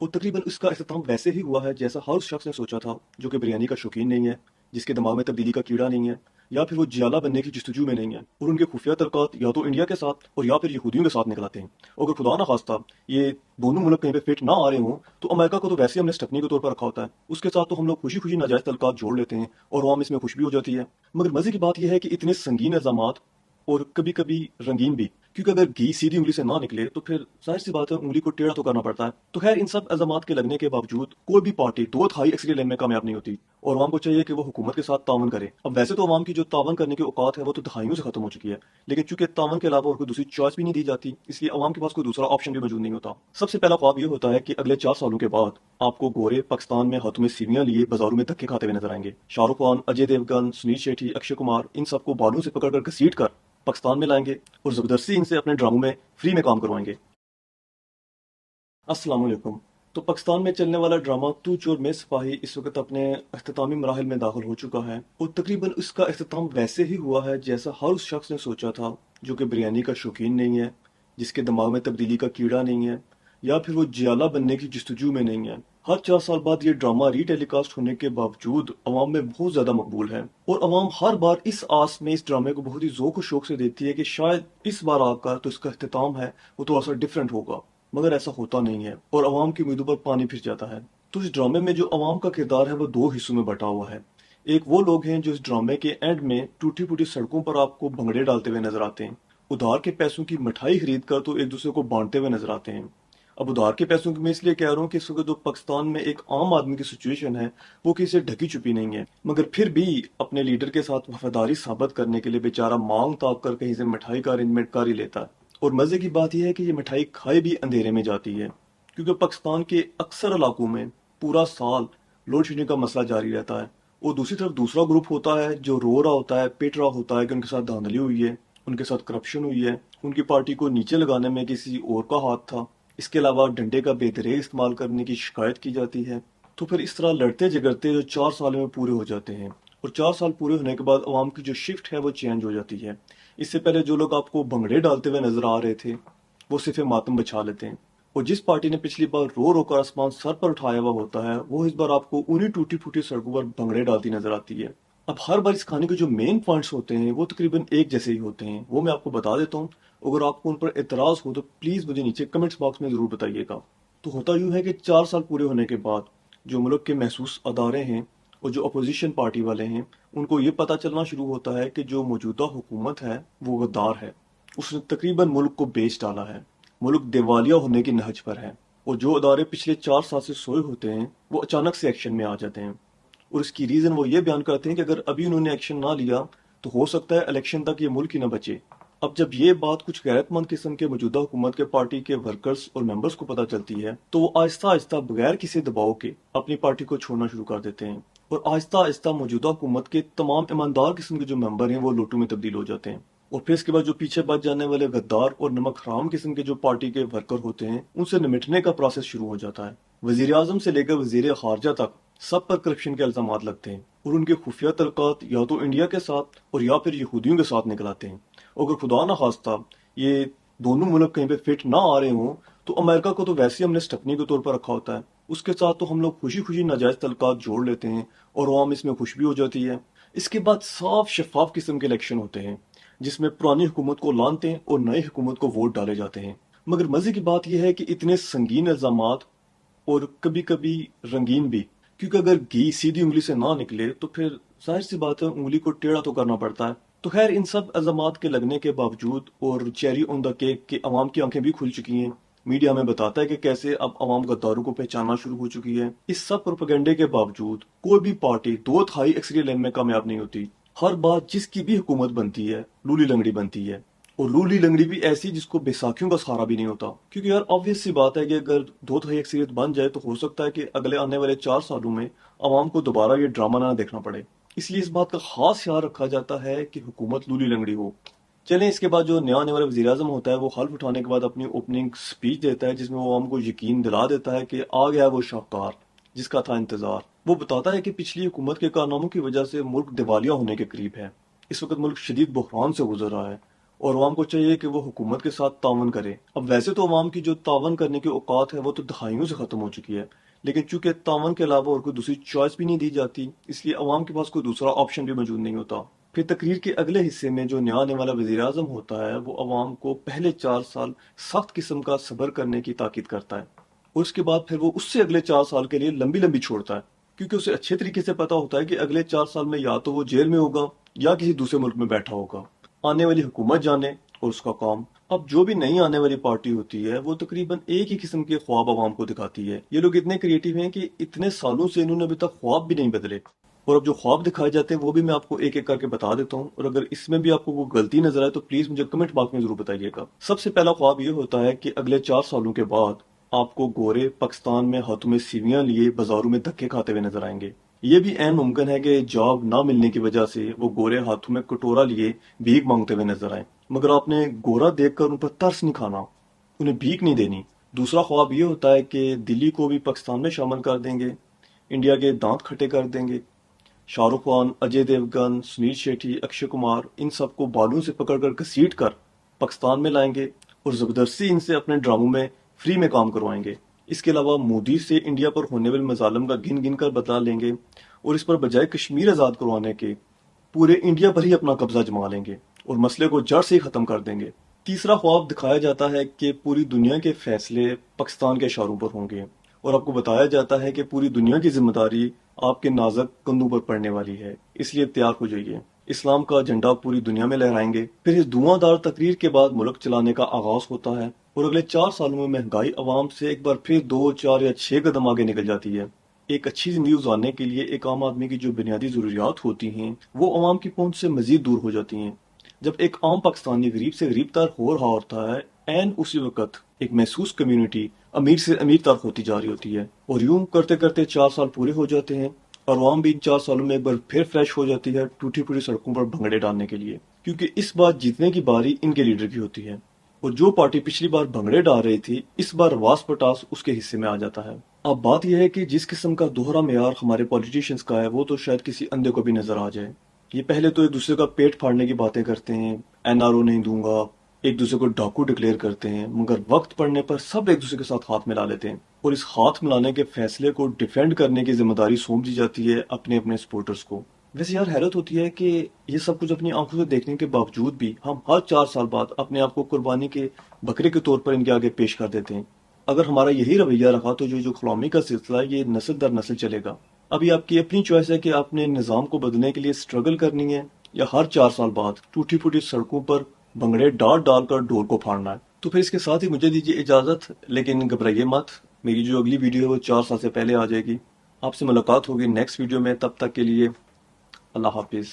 और तकरीबन इसका अख्ताम वैसे ही हुआ है जैसा हर उस शख्स ने सोचा था जो कि बिरयानी का शौकीन नहीं है, जिसके दिमाग में तब्दीली का कीड़ा नहीं है, या फिर वो जियाला बनने की जस्तजू में नहीं है, और उनके खुफिया तलकात या तो इंडिया के साथ और या फिर यहूदियों के साथ निकलाते हैं। और अगर खुदा ना खास्ता ये दोनों मुल्क कहीं पे फिट ना आ रहे हों तो अमेरिका को तो वैसे हमने स्टपनी के तौर पर रखा होता है, उसके साथ तो हम लोग खुशी खुशी नाजायज तलकात जोड़ लेते हैं और आवाम इसमें खुश भी हो जाती है। मगर मजे की बात यह है कि इतने संगीन इल्जाम और कभी कभी रंगीन भी, क्योंकि अगर घी सीधी उंगली से ना निकले तो फिर जाहिर सी बात है उंगली को टेढ़ा तो करना पड़ता है। तो खैर इन सब इल्जामात के लगने के बावजूद कोई भी पार्टी दो तिहाई अक्सरियत लेने में कामयाब नहीं होती और अवाम को चाहिए कि वो हुकूमत के साथ तावन करे। अब वैसे तो अवाम की जो तावन करने की औकात है वो तो दहाइयों से खत्म हो चुकी है, लेकिन चूंकि तावन के अलावा और कोई दूसरी चॉइस भी नहीं दी जाती, इसलिए अवाम के पास कोई दूसरा ऑप्शन भी मौजूद नहीं होता। सबसे पहला ख्वाब ये होता है कि अगले 4 सालों के बाद आपको गोरे पाकिस्तान में हाथों में सीवियां लिए बाजारों में धक्के खाते हुए नजर आएंगे। शाहरुख खान, अजय देवगन, सुनील शेट्टी, अक्षय कुमार इन सबको बालों से पकड़कर घसीट कर पाकिस्तान में लाएंगे और जबरदस्ती इनसे अपने ड्रामों में फ्री में काम करवाएंगे। अस्सलाम वालेकुम। तो पाकिस्तान में चलने वाला ड्रामा तू चोर मैं सिपाही इस वक्त अपने अख्तामी मराहल में दाखिल हो चुका है और तकरीबन इसका अख्ताम वैसे ही हुआ है जैसा हर उस शख्स ने सोचा था जो कि बिरयानी का शौकीन नहीं है, जिसके दिमाग में तब्दीली का कीड़ा नहीं है, या फिर वो जियाला बनने की जस्तजू में नहीं है। हर 4 साल बाद ये ड्रामा रीटेलीकास्ट होने के बावजूद अवाम में बहुत ज्यादा मकबूल है और अवाम हर बार इस आस में इस ड्रामे को बहुत ही ज़ौक़ और शौक से देखती है कि शायद इस बार आकर तो इसका अख्ताम है वो थोड़ा सा डिफरेंट होगा। मगर ऐसा होता नहीं है और अवाम की उम्मीदों पर पानी फिर जाता है। तो इस ड्रामे में जो अवाम का किरदार है वो दो हिस्सों में बटा हुआ है। एक वो लोग हैं जो इस ड्रामे के एंड में टूटी फूटी सड़कों पर आपको भंगड़े डालते हुए नजर आते हैं, उधार के पैसों की मिठाई खरीद कर तो एक दूसरे को बांटते हुए नजर आते हैं। अब उधार के पैसों की मैं इसलिए कह रहा हूँ कि इस वक्त जो पाकिस्तान में एक आम आदमी की सिचुएशन है वो किसी से ढकी छुपी नहीं है, मगर फिर भी अपने लीडर के साथ वफादारी साबित करने के लिए बेचारा मांग ताक कर कहीं से मिठाई का अरेंजमेंट कर ही लेता है। और मजे की बात यह है कि ये मिठाई खाई भी अंधेरे में जाती है, क्योंकि पाकिस्तान के अक्सर इलाकों में पूरा साल लोड शेडिंग का मसला जारी रहता है और दूसरी तरफ दूसरा ग्रुप होता है जो रो रहा होता है, पिट रहा होता है कि उनके साथ धांधली हुई है, उनके साथ करप्शन हुई है, उनकी पार्टी को नीचे लगाने में किसी और का हाथ था, इसके अलावा डंडे का बेदरे इस्तेमाल करने की शिकायत की जाती है। तो फिर इस तरह लड़ते झगड़ते जो 4 साल में पूरे हो जाते हैं और 4 साल पूरे होने के बाद अवाम की जो शिफ्ट है वो चेंज हो जाती है। इससे पहले जो लोग आपको भंगड़े डालते हुए नजर आ रहे थे वो सिर्फ मातम बचा लेते हैं, और जिस पार्टी ने पिछली बार रो रो कर आसमान सर पर उठाया हुआ होता है वो इस बार आपको उन्हीं टूटी फूटी सड़कों पर भंगड़े डालती नजर आती है। अब हर बार इस कहानी के जो मेन पॉइंट्स होते हैं वो तकरीबन एक जैसे ही होते हैं, वो मैं आपको बता देता हूँ। अगर आपको उन पर एतराज हो तो प्लीज मुझे नीचे कमेंट्स बॉक्स में जरूर बताइएगा। तो होता यूं है कि 4 साल पूरे होने के बाद जो मुल्क के महसूस अदारे हैं और जो अपोजिशन पार्टी वाले हैं उनको ये पता चलना शुरू होता है कि जो मौजूदा हुकूमत है वो गद्दार है। उसने तकरीबन मुल्क को बेच डाला है, मुल्क दिवालिया होने की नहज पर है, और जो अदारे पिछले 4 साल से सोए होते हैं वो अचानक से एक्शन में आ जाते हैं। और इसकी रीजन वो ये बयान करते हैं कि अगर अभी उन्होंने एक्शन ना लिया तो हो सकता है इलेक्शन तक ये मुल्क ही ना बचे। अब जब ये बात कुछ गैरतमंद किस्म के मौजूदा हुकूमत के पार्टी के वर्कर्स और मेंबर्स को पता चलती है तो वो आहिस्ता आहिस्ता बगैर किसी दबाव के अपनी पार्टी को छोड़ना शुरू कर देते हैं, और आहिस्ता आहिस्ता मौजूदा हुकूमत के तमाम ईमानदार किस्म के जो मेंबर हैं वो लोटू में तब्दील हो जाते हैं। और फिर इसके बाद जो पीछे बच जाने वाले गद्दार और नमक हराम किस्म के जो पार्टी के वर्कर होते हैं उनसे निमटने का प्रोसेस शुरू हो जाता है। वजीर आजम से लेकर वजीर खारजा तक सब पर करप्शन के इल्जाम लगते हैं और उनके खुफिया तलकात या तो इंडिया के साथ और या फिर यहूदियों के साथ निकलाते हैं। अगर खुदा ना खास्ता ये दोनों मुल्क कहीं पे फिट ना आ रहे हों तो अमेरिका को तो वैसे ही हमने स्टपनी के तौर पर रखा होता है, उसके साथ तो हम लोग खुशी खुशी नाजायज तलकात जोड़ लेते हैं और अवाम इसमें खुश भी हो जाती है। इसके बाद साफ शफाफ किस्म के इलेक्शन होते हैं जिसमें पुरानी हुकूमत को लानते हैं और नई हुकूमत को वोट डाले जाते हैं। मगर मजे की बात यह है कि इतने संगीन इल्जामात और कभी कभी रंगीन भी, क्योंकि अगर घी सीधी उंगली से ना निकले तो फिर जाहिर सी बात है उंगली को टेढ़ा तो करना पड़ता है। तो खैर इन सब इल्जामात के लगने के बावजूद और चेरी ऑन द केक के अवाम की आंखें भी खुल चुकी हैं। मीडिया हमें बताता है कि कैसे अब अवाम गद्दारों को पहचानना शुरू हो चुकी है। इस सब प्रोपेगेंडे के बावजूद कोई भी पार्टी दो तिहाई अक्सरियत लेने में कामयाब नहीं होती। हर बार जिसकी भी हुकूमत बनती है लूली लंगड़ी बनती है, और लूली लंगड़ी भी ऐसी जिसको बैसाखियों का सहारा भी नहीं होता, क्योंकि यार ऑब्वियस सी बात है कि अगर दो तिहाई अक्सरियत बन जाए तो हो सकता है कि अगले आने वाले 4 सालों में अवाम को दोबारा ये ड्रामा ना देखना पड़े। इसलिए इस बात का खास ख्याल रखा जाता है कि हुकूमत लूली लंगड़ी हो। चलें, इसके बाद जो नया आने वाला वजीर आजम होता है वो हल्फ उठाने के बाद अपनी ओपनिंग स्पीच देता है जिसमें वो हमको यकीन दिला देता है कि आ गया वो शाहकार जिसका था इंतजार। वो बताता है कि पिछली हुकूमत के कारनामों की वजह से मुल्क दिवालिया होने के करीब है। इस वक्त मुल्क शदीद बहरान से गुजर रहा है اور عوام کو چاہیے کہ وہ حکومت کے ساتھ تعاون کرے۔ اب ویسے تو عوام کی جو تعاون کرنے کی اوقات ہے وہ تو دہائیوں سے ختم ہو چکی ہے، لیکن چونکہ تعاون کے علاوہ اور کوئی دوسری چوائس بھی نہیں دی جاتی، اس لیے عوام کے پاس کوئی دوسرا آپشن بھی موجود نہیں ہوتا۔ پھر تقریر کے اگلے حصے میں جو نیا آنے والا وزیر اعظم ہوتا ہے وہ عوام کو پہلے 4 سال سخت قسم کا صبر کرنے کی تاکید کرتا ہے، اور اس کے بعد پھر وہ اس سے اگلے 4 سال کے لیے لمبی لمبی چھوڑتا ہے، کیونکہ اسے اچھے طریقے سے پتا ہوتا ہے کہ اگلے 4 سال میں یا تو وہ جیل میں ہوگا یا کسی دوسرے ملک میں بیٹھا ہوگا۔ آنے والی حکومت جانے اور اس کا کام۔ اب جو بھی نئی آنے والی پارٹی ہوتی ہے وہ تقریباً ایک ہی قسم کے خواب عوام کو دکھاتی ہے۔ یہ لوگ اتنے کریٹو ہیں کہ اتنے سالوں سے انہوں نے ابھی تک خواب بھی نہیں بدلے، اور اب جو خواب دکھائے جاتے ہیں وہ بھی میں آپ کو ایک ایک کر کے بتا دیتا ہوں، اور اگر اس میں بھی آپ کو کوئی غلطی نظر آئے تو پلیز مجھے کمنٹ باکس میں ضرور بتائیے گا۔ سب سے پہلا خواب یہ ہوتا ہے کہ اگلے 4 سالوں کے بعد آپ کو گورے پاکستان میں ہاتھوں میں سیویاں لیے بازاروں میں دھکے کھاتے ہوئے نظر آئیں گے۔ یہ بھی عین ممکن ہے کہ جاب نہ ملنے کی وجہ سے وہ گورے ہاتھوں میں کٹورا لیے بھیک مانگتے ہوئے نظر آئیں، مگر آپ نے گورا دیکھ کر ان پر ترس نہیں کھانا، انہیں بھیک نہیں دینی۔ دوسرا خواب یہ ہوتا ہے کہ دلی کو بھی پاکستان میں شامل کر دیں گے، انڈیا کے دانت کھٹے کر دیں گے، شاہ رخ خان، اجے دیوگن، سنیل شیٹھی، اکشے کمار، ان سب کو بالوں سے پکڑ کر گھسیٹ کر پاکستان میں لائیں گے اور زبردستی ان سے اپنے ڈراموں میں فری میں کام کروائیں گے۔ اس کے علاوہ مودی سے انڈیا پر ہونے والے مظالم کا گن گن کر بدلا لیں گے، اور اس پر بجائے کشمیر آزاد کروانے کے پورے انڈیا پر ہی اپنا قبضہ جما لیں گے اور مسئلے کو جڑ سے ہی ختم کر دیں گے۔ تیسرا خواب دکھایا جاتا ہے کہ پوری دنیا کے فیصلے پاکستان کے اشاروں پر ہوں گے، اور آپ کو بتایا جاتا ہے کہ پوری دنیا کی ذمہ داری آپ کے نازک کندھوں پر پڑنے والی ہے، اس لیے تیار ہو جائیے۔ اسلام کا جھنڈا پوری دنیا میں لہرائیں گے۔ پھر اس دھواں دار تقریر کے بعد ملک چلانے کا آغاز ہوتا ہے، اور اگلے 4 سالوں میں مہنگائی عوام سے ایک بار پھر 2، 4 یا 6 قدم آگے نکل جاتی ہے۔ ایک اچھی زندگی گزارنے کے لیے ایک عام آدمی کی جو بنیادی ضروریات ہوتی ہیں وہ عوام کی پہنچ سے مزید دور ہو جاتی ہیں۔ جب ایک عام پاکستانی غریب سے غریب تر ہو رہا ہوتا ہے، عین اسی وقت ایک محسوس کمیونٹی امیر سے امیر تر ہوتی جا رہی ہوتی ہے، اور یوں کرتے کرتے 4 سال پورے ہو جاتے ہیں، اور عوام بھی ان 4 سالوں میں ایک بار پھر فریش ہو جاتی ہے ٹوٹی پھوٹی سڑکوں پر بھنگڑے ڈالنے کے لیے، کیونکہ اس بار جیتنے کی باری ان کے لیڈر کی ہوتی ہے، اور جو پارٹی پچھلی بار بھنگڑے ڈال رہی تھی اس بار واس پٹاس اس کے حصے میں آ جاتا ہے۔ اب بات یہ ہے کہ جس قسم کا دوہرا معیار ہمارے پولیٹیشینز کا ہے وہ تو شاید کسی اندھے کو بھی نظر آ جائے۔ یہ پہلے تو ایک دوسرے کا پیٹ پھاڑنے کی باتیں کرتے ہیں، این آر او نہیں دوں گا، ایک دوسرے کو ڈاکو ڈکلیئر کرتے ہیں، مگر وقت پڑنے پر سب ایک دوسرے کے ساتھ ہاتھ ملا لیتے ہیں، اور اس ہاتھ ملانے کے فیصلے کو ڈیفینڈ کرنے کی ذمہ داری سونپ دی جاتی ہے اپنے اپنے سپورٹرز کو۔ ویسے یار حیرت ہوتی ہے کہ یہ سب کچھ اپنی آنکھوں سے دیکھنے کے باوجود بھی ہم ہر 4 سال بعد اپنے آپ کو قربانی کے بکرے کے طور پر ان کے آگے پیش کر دیتے ہیں۔ اگر ہمارا یہی رویہ رہا تو جو غلامی کا سلسلہ ہے یہ نسل در نسل چلے گا۔ ابھی آپ کی اپنی چوائس ہے کہ آپ نے نظام کو بدلنے کے لیے سٹرگل کرنی ہے، یا ہر 4 سال بعد ٹوٹی پھوٹی سڑکوں پر بھنگڑے ڈال ڈال کر ڈور کو پھاڑنا ہے۔ تو پھر اس کے ساتھ ہی مجھے دیجیے اجازت، لیکن گھبرائیے مت، میری جو اگلی ویڈیو ہے وہ 4 سال سے پہلے آ جائے گی۔ آپ سے ملاقات ہوگی نیکسٹ ویڈیو میں، تب تک کے لیے اللہ حافظ۔